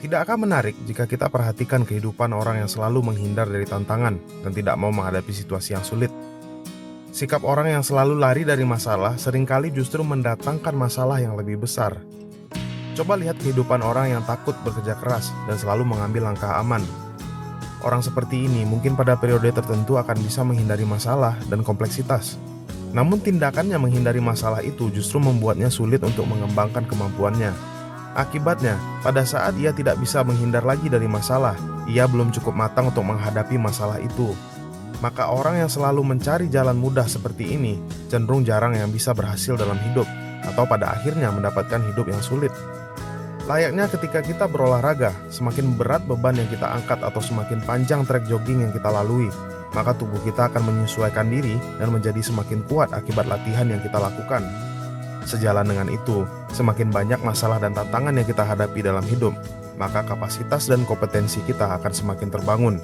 Tidakkah menarik jika kita perhatikan kehidupan orang yang selalu menghindar dari tantangan dan tidak mau menghadapi situasi yang sulit? Sikap orang yang selalu lari dari masalah seringkali justru mendatangkan masalah yang lebih besar. Coba lihat kehidupan orang yang takut bekerja keras dan selalu mengambil langkah aman. Orang seperti ini mungkin pada periode tertentu akan bisa menghindari masalah dan kompleksitas. Namun tindakannya menghindari masalah itu justru membuatnya sulit untuk mengembangkan kemampuannya. Akibatnya, pada saat ia tidak bisa menghindar lagi dari masalah, ia belum cukup matang untuk menghadapi masalah itu. Maka orang yang selalu mencari jalan mudah seperti ini cenderung jarang yang bisa berhasil dalam hidup, atau pada akhirnya mendapatkan hidup yang sulit. Layaknya ketika kita berolahraga, semakin berat beban yang kita angkat atau semakin panjang trek jogging yang kita lalui, maka tubuh kita akan menyesuaikan diri dan menjadi semakin kuat akibat latihan yang kita lakukan. Sejalan dengan itu, semakin banyak masalah dan tantangan yang kita hadapi dalam hidup, maka kapasitas dan kompetensi kita akan semakin terbangun.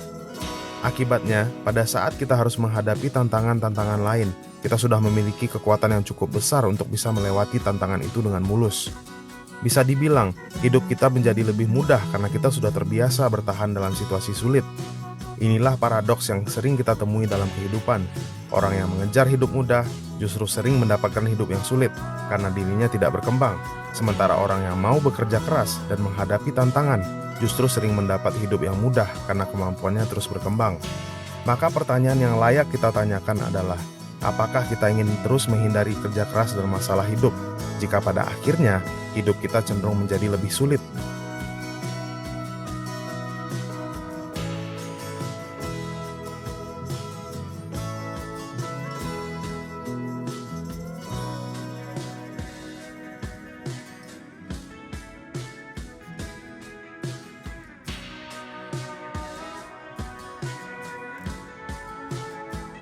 Akibatnya, pada saat kita harus menghadapi tantangan-tantangan lain, kita sudah memiliki kekuatan yang cukup besar untuk bisa melewati tantangan itu dengan mulus. Bisa dibilang, hidup kita menjadi lebih mudah karena kita sudah terbiasa bertahan dalam situasi sulit. Inilah paradoks yang sering kita temui dalam kehidupan. Orang yang mengejar hidup mudah justru sering mendapatkan hidup yang sulit karena dirinya tidak berkembang. Sementara orang yang mau bekerja keras dan menghadapi tantangan justru sering mendapat hidup yang mudah karena kemampuannya terus berkembang. Maka pertanyaan yang layak kita tanyakan adalah, apakah kita ingin terus menghindari kerja keras dan masalah hidup jika pada akhirnya hidup kita cenderung menjadi lebih sulit?